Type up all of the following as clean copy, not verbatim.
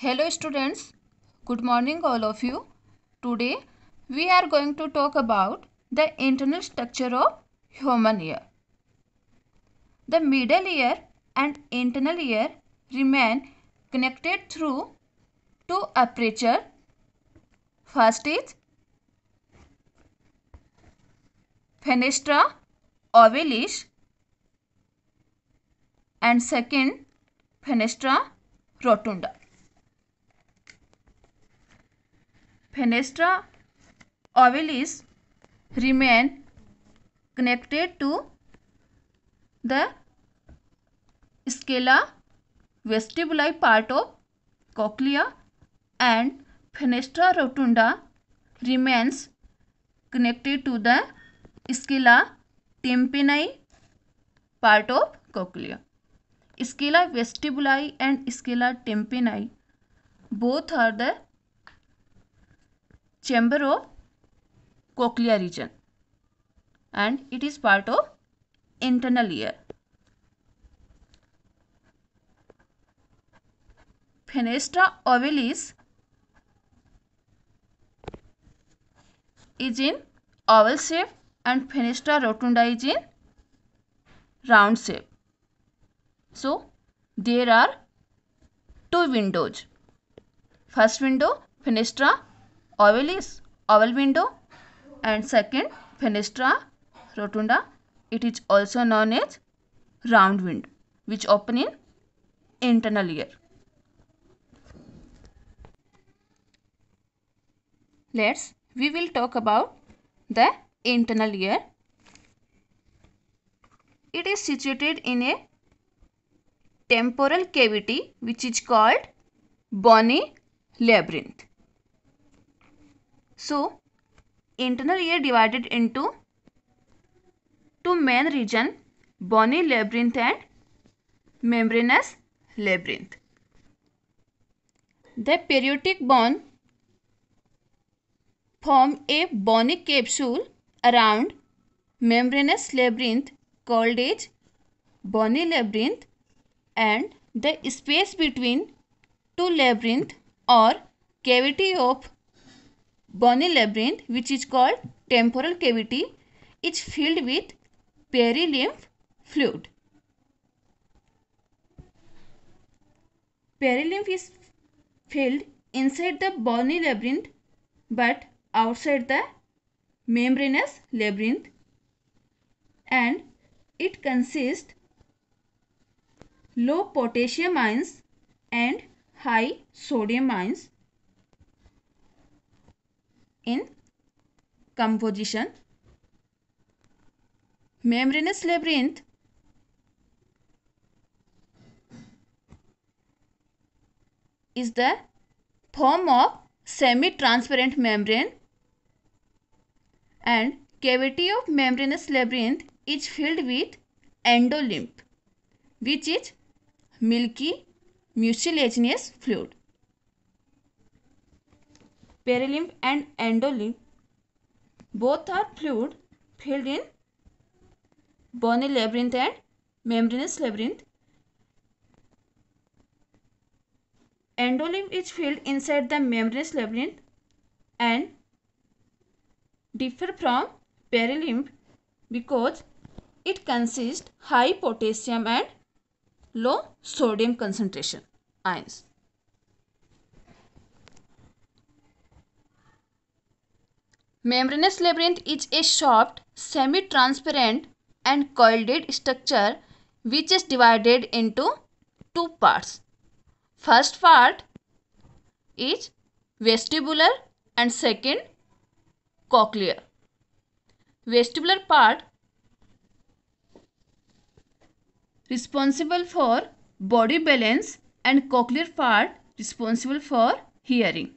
Hello students, good morning all of you. Today we are going to talk about the internal structure of human ear. The middle ear and internal ear remain connected through two aperture. First is fenestra ovalis and second fenestra rotunda. Fenestra ovalis remain connected to the scala vestibuli part of cochlea and fenestra rotunda remains connected to the scala tympani part of cochlea. Scala vestibuli and scala tympani both are the chamber of cochlea region and it is part of internal ear. Fenestra ovalis is in oval shape and fenestra rotunda is in round shape. So there are two windows. First window fenestra ovalis, oval window, and second fenestra rotunda, it is also known as round window, which open in internal ear. We will talk about the internal ear. It is situated in a temporal cavity which is called bony labyrinth. So, internal ear divided into two main regions, bony labyrinth and membranous labyrinth. The parietic bone form a bony capsule around membranous labyrinth called as bony labyrinth, and the space between two labyrinth or cavity of bony labyrinth, which is called temporal cavity, is filled with perilymph fluid. Perilymph is filled inside the bony labyrinth but outside the membranous labyrinth, and it consists low potassium ions and high sodium ions in composition. Membranous labyrinth is the form of semi-transparent membrane, and cavity of membranous labyrinth is filled with endolymph, which is milky mucilaginous fluid. Perilymph and endolymph both are fluid filled in bony labyrinth and membranous labyrinth. Endolymph is filled inside the membranous labyrinth and differ from perilymph because it consists high potassium and low sodium concentration ions. Membranous labyrinth is a soft, semi-transparent and coiled structure which is divided into two parts. First part is vestibular and second cochlear. Vestibular part responsible for body balance and cochlear part responsible for hearing.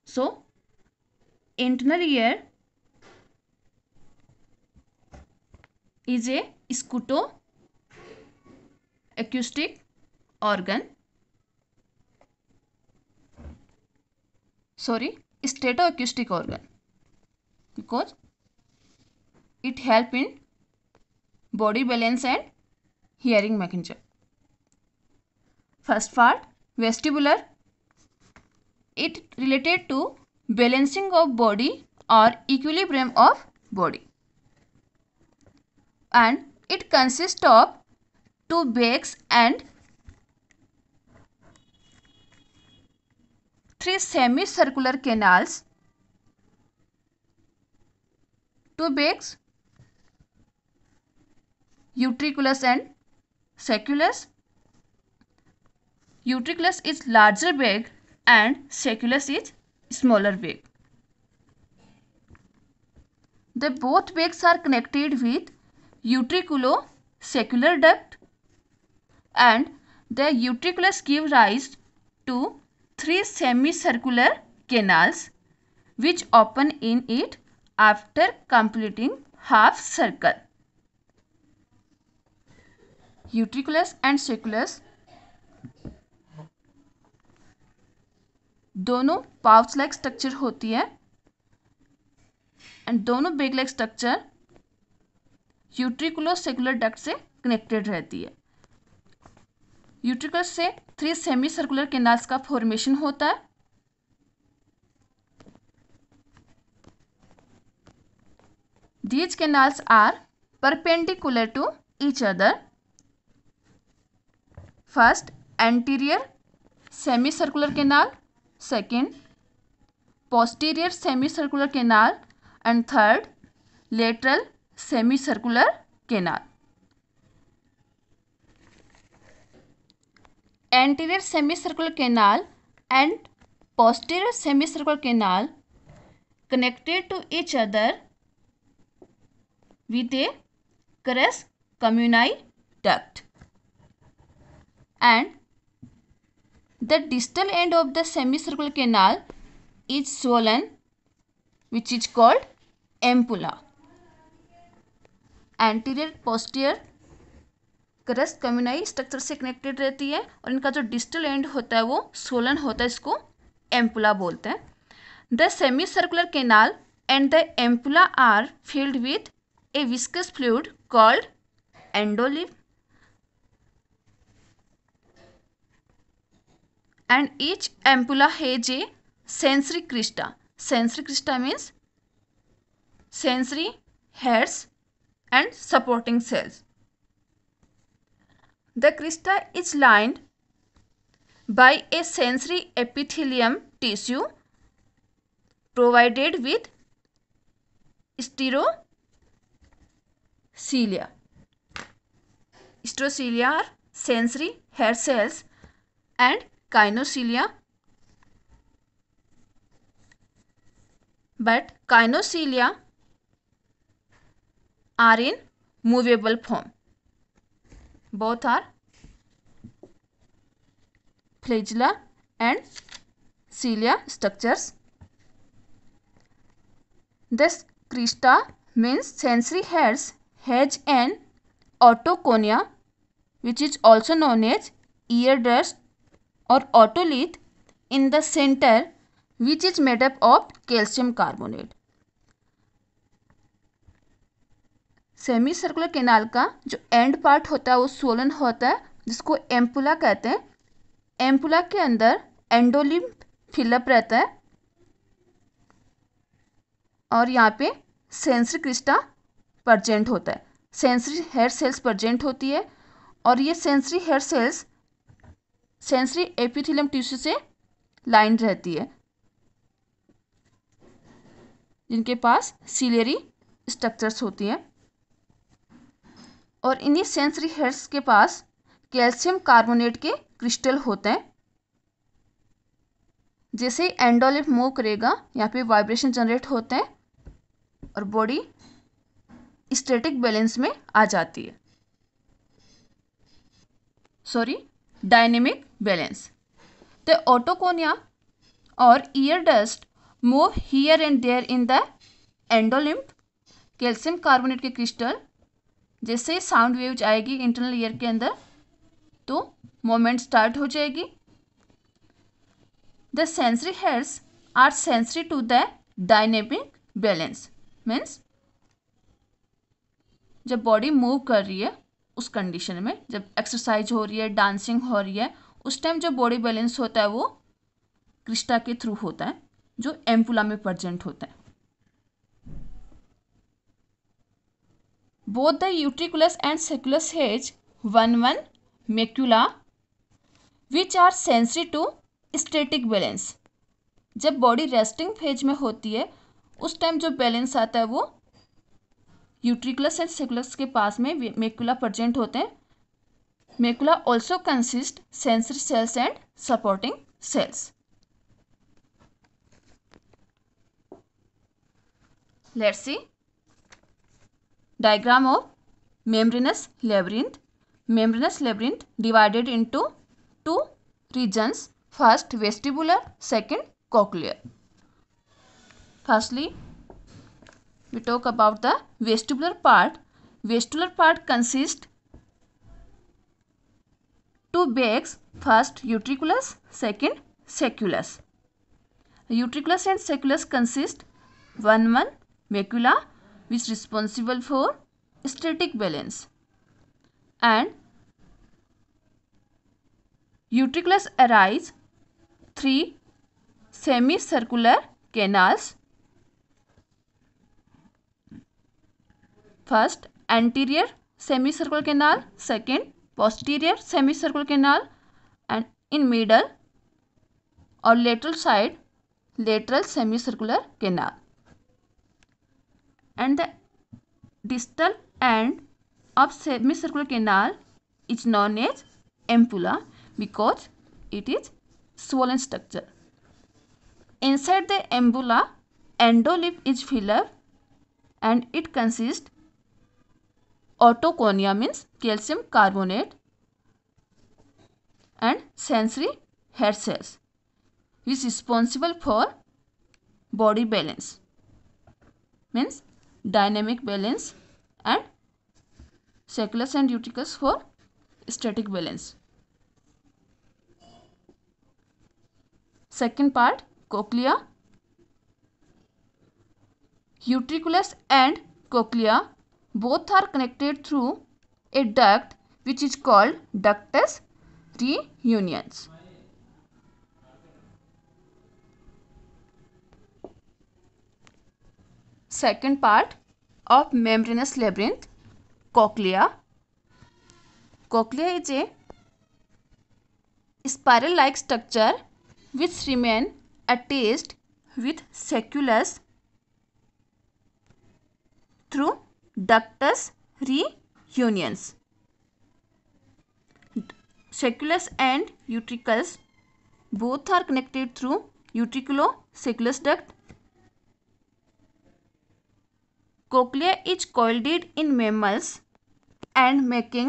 So, internal ear is a scuto-acoustic organ. Statoacoustic organ because it helps in body balance and hearing mechanism. First part vestibular, it related to balancing of body or equilibrium of body, and it consists of two bags and three semicircular canals. Two bags, utriculus and sacculus. Utriculus is larger bag and sacculus is smaller bag. The both bags are connected with utriculo-saccular duct, and the utriculus give rise to three semicircular canals which open in it after completing half circle. Utriculus and sacculus दोनों pouch like structure होती है and दोनों bag like structure यूट्रिकुलो-सेक्युलर duct से connected रहती है. यूट्रिकस से three semi circular canals का formation होता है. These canals are perpendicular to each other. First, anterior semicircular canal. Second, posterior semicircular canal. And third, lateral semicircular canal. Anterior semicircular canal and posterior semicircular canal connected to each other with a crus communi duct, and the distal end of the semicircular canal is swollen, which is called ampulla. Anterior posterior crus communi structure से connected रहती है और इनका जो distal end होता है वो swollen होता है, इसको एम्पुला बोलते हैं. The semicircular canal and the ampulla are filled with a viscous fluid called endolymph, and each ampulla has a sensory crista. Sensory crista means sensory heads and supporting cells. The crista is lined by a sensory epithelium tissue provided with stereocilia. Stereocilia are sensory hair cells and kinocilia, but kinocilia are in movable form. Both are flagella and cilia structures. This crista means sensory heads has an otoconia, which is also known as ear dust or otolith, in the center, which is made up of calcium carbonate. Semi circular canal का जो and part होता है वो swollen होता है, जिसको ampulla कहते हैं. एम्पुला के अंदर एंडोलिम्फ फिलअप रहता है और यहाँ पे सेंसरी क्रिस्टा प्रेजेंट होता है. सेंसरी हेयर सेल्स प्रेजेंट होती है और ये sensory hair cells sensory epithelium tissue से लाइन रहती है, जिनके पास सिलियरी स्ट्रक्चर्स होती हैं. और इन्हीं सेंसरी हेयर्स के पास कैल्शियम कार्बोनेट के क्रिस्टल होते हैं. जैसे ही एंडोलिम्फ मूव करेगा यहाँ पे वाइब्रेशन जनरेट होते हैं और बॉडी स्टैटिक बैलेंस में आ जाती है. Dynamic balance. द ओटोकोनिया और ear dust move here and there in the endolymph. Calcium carbonate के क्रिस्टल जैसे ही साउंड वेव्स आएगी इंटरनल ईयर के अंदर तो मोमेंट स्टार्ट हो जाएगी. The sensory hairs are sensory to the dynamic balance. Means जब बॉडी मूव कर रही है उस कंडीशन में, जब एक्सरसाइज हो रही है, डांसिंग हो रही है, उस टाइम जो बॉडी बैलेंस होता है वो क्रिस्टा के थ्रू होता है जो एम्पुला में प्रेजेंट होता है. Both the utriculus and sacculus has one macula which are sensory to static balance. जब बॉडी रेस्टिंग फेज में होती है उस टाइम जो बैलेंस आता है वो यूट्रिकुलस एंड सेकुलस के पास में मेकुला प्रेजेंट होते हैं. Macula also consist sensory cells and supporting cells. Let's see diagram of membranous labyrinth. Membranous labyrinth divided into two regions. First vestibular, second cochlear. Firstly, we talk about the vestibular part. Vestibular part consists two bags. First utriculus, second sacculus. Utriculus and sacculus consist one macula which is responsible for static balance, and utriculus arise three semicircular canals. First anterior semicircular canal, second posterior semicircular canal, and in middle or lateral side lateral semicircular canal. And the distal end of semicircular canal is known as ampulla because it is swollen structure. Inside the ampulla, endoleaf is filled up and it consists otoconia means calcium carbonate and sensory head cells which is responsible for body balance means dynamic balance, and sacculus and utriculus for static balance. Second part, cochlea. Utriculus and cochlea both are connected through a duct which is called ductus reunions. Second part of membranous labyrinth, cochlea. Cochlea is a spiral-like structure which remain attached with sacculus through ductus reunions. Sacculus and utriculus both are connected through utriculo-sacculus duct. Cochlea is coiled in mammals and making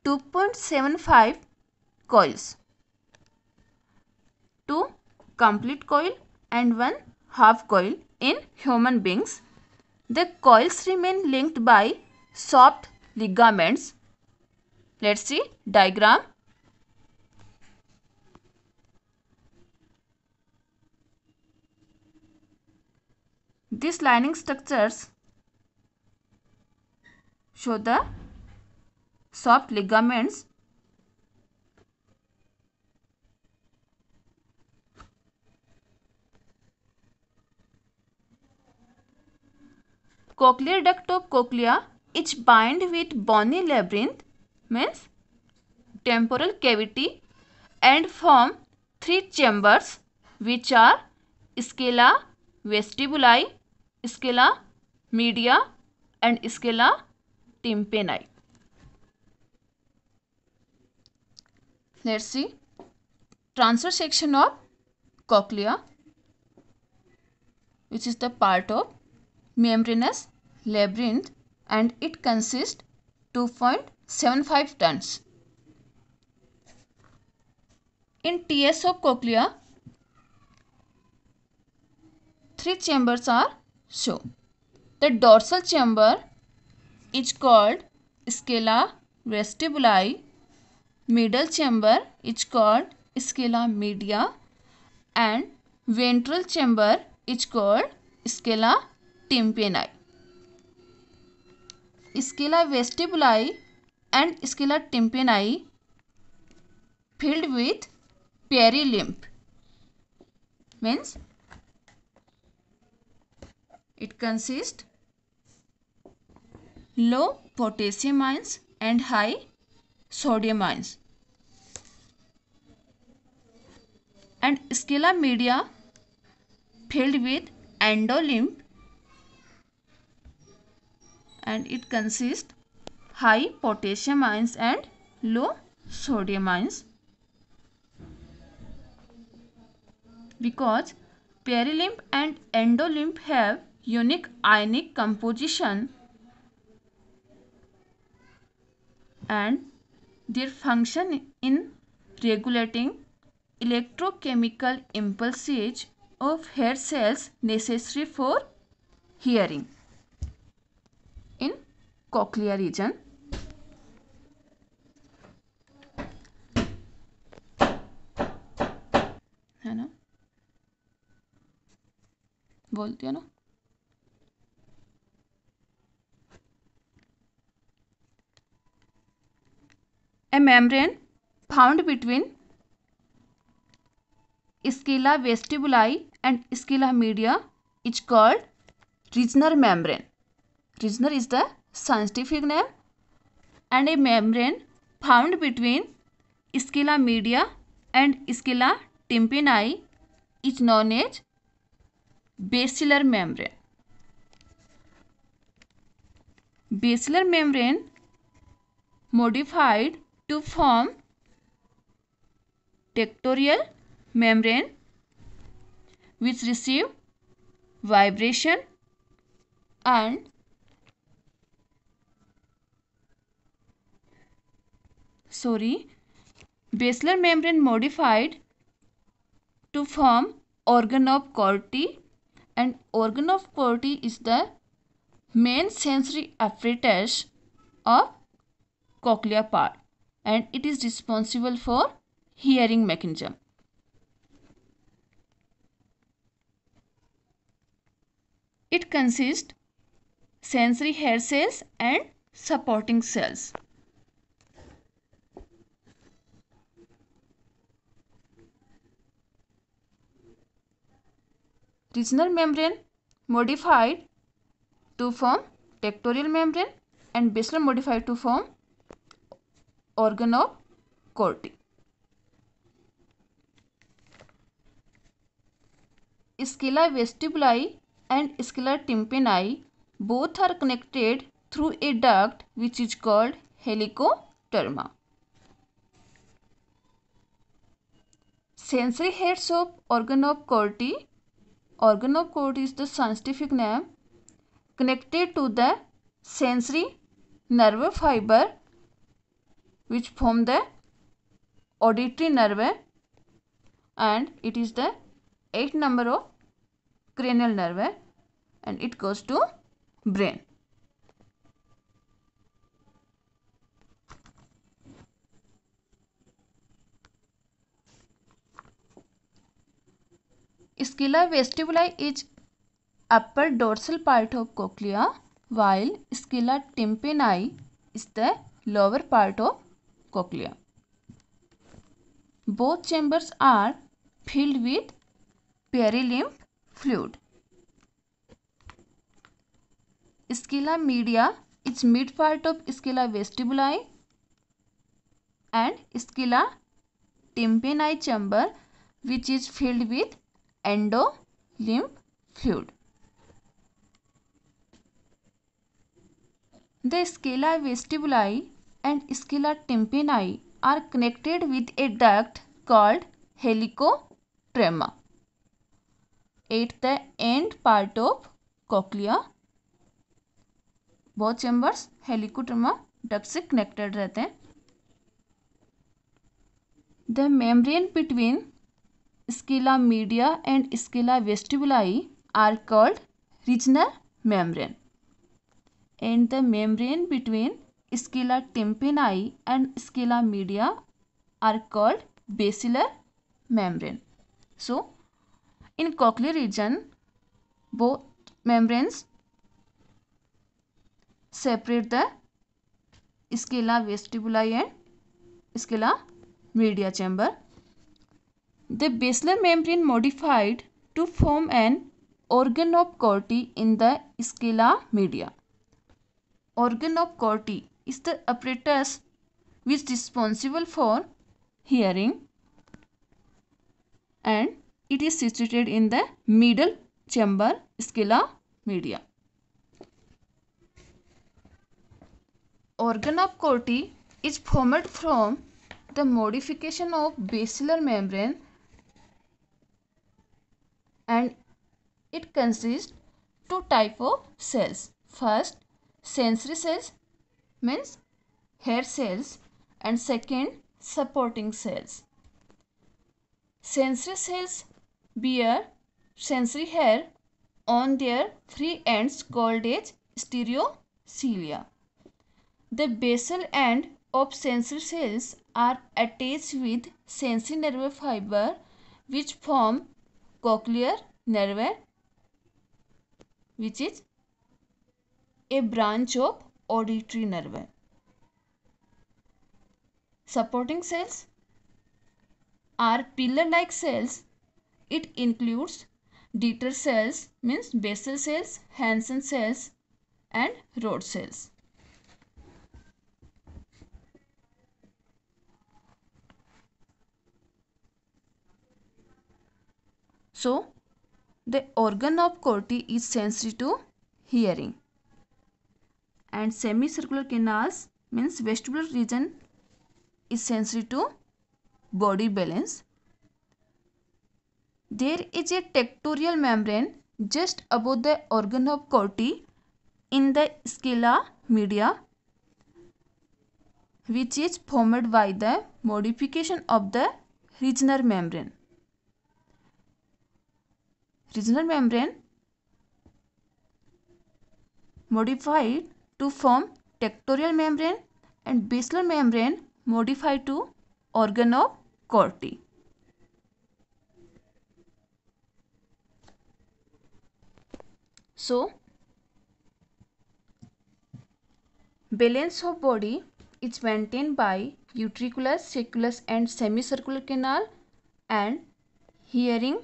2.75 coils. 2 complete coil and 1 half coil in human beings. The coils remain linked by soft ligaments. Let's see diagram. These lining structures show the soft ligaments cochlear duct of cochlea is bind with bony labyrinth means temporal cavity and form 3 chambers which are scala vestibuli, scala media and scala tympani. Let's see transverse section of cochlea, which is the part of membranous labyrinth and it consists 2.75 tons. In TS of cochlea, 3 chambers are shown. The dorsal chamber is called scala vestibuli, middle chamber is called scala media and ventral chamber is called scala tympani. Scala vestibuli and scala tympani filled with perilymph. Means it consists low potassium ions and high sodium ions. And sclera media filled with endolymph, and it consists high potassium ions and low sodium ions. Because perilymph and endolymph have unique ionic composition and their function in regulating electrochemical impulses of hair cells necessary for hearing in cochlear region. है ना, बोलती है ना. A membrane found between sclera vestibuli and sclera media is called Reissner membrane. Reissner is the scientific name, and a membrane found between sclera media and sclera tympani is known as basilar membrane. Basilar membrane modified to form tectorial membrane which receive vibration and basilar membrane modified to form organ of Corti, and organ of Corti is the main sensory apparatus of cochlear part, and it is responsible for hearing mechanism. It consists sensory hair cells and supporting cells. Reissner membrane modified to form tectorial membrane and basilar modified to form organ of Corti. Sclera vestibuli and sclera tympani both are connected through a duct which is called helicoderma. Sensory heads of organ of Corti. Organ of Corti is the scientific name, connected to the sensory nerve fiber which form the auditory nerve, and it is the 8th number of cranial nerve, and it goes to brain. Sclera vestibuli is upper dorsal part of cochlea, while sclera tympani is the lower part of cochlea. Both chambers are filled with perilymph fluid. Sclera media is mid part of sclera vestibuli, and sclera tympani chamber which is filled with endolymph fluid. The sclera vestibuli and sclera tympani are connected with a duct called helicoderma at the end part of cochlea. both chambers helicotrema duct से connected रहते हैं. The membrane between sclera media and sclera vestibuli are called Reissner membrane, and the membrane between sclera tympani and sclera media are called basilar membrane. So, in cochlear region, both membranes separate the sclera vestibuli and sclera media chamber. The basilar membrane modified to form an organ of Corti in the scala media. Organ of Corti is the apparatus which is responsible for hearing, and it is situated in the middle chamber scala media. Organ of Corti is formed from the modification of basilar membrane, and it consists two type of cells. First, sensory cells means hair cells, and second, supporting cells. Sensory cells bear sensory hair on their free ends called as stereocilia. The basal end of sensory cells are attached with sensory nerve fiber which form cochlear nerve, which is a branch of auditory nerve. Supporting cells are pillar-like cells. It includes Dieter cells means basal cells, Hansen cells and rod cells. So, the organ of Corti is sensitive to hearing, and semicircular canals means vestibular region is sensitive to body balance. There is a tectorial membrane just above the organ of Corti in the scala media, which is formed by the modification of the Rijner membrane. Rijner membrane modified to form tectorial membrane, and basilar membrane modified to organ of Corti. So, balance of body is maintained by utriculus, sacculus and semicircular canal, and hearing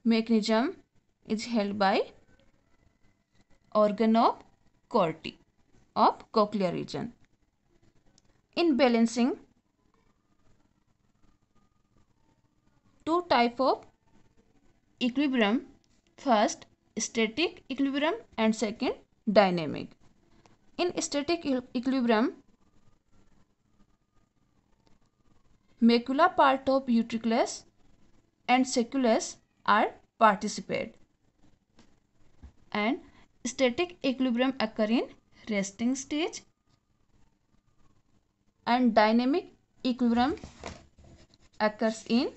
mechanism is held by organ of Corti of cochlear region. In balancing, two type of equilibrium. First, static equilibrium and second, dynamic. In static equilibrium, macula part of utriculus and sacculus are participate, and static equilibrium occur in resting stage, and dynamic equilibrium occurs in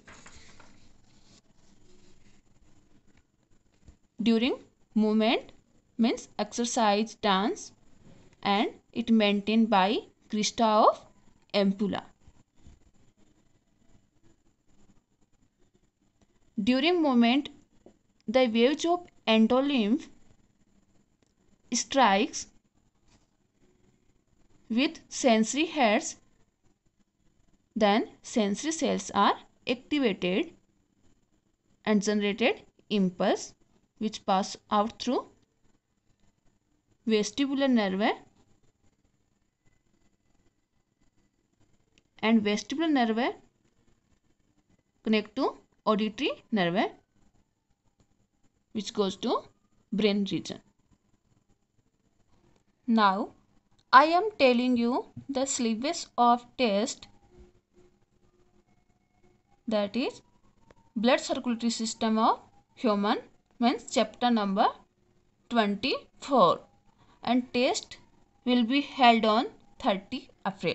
during movement means exercise, dance, and it maintained by crista of ampulla. During movement, the waves of endolymph strikes with sensory heads, then sensory cells are activated and generated impulse which pass out through vestibular nerve, and vestibular nerve connect to auditory nerve which goes to brain region. Now I am telling you the syllabus of test, that is blood circulatory system of human means chapter number 24, and test will be held on 30 April.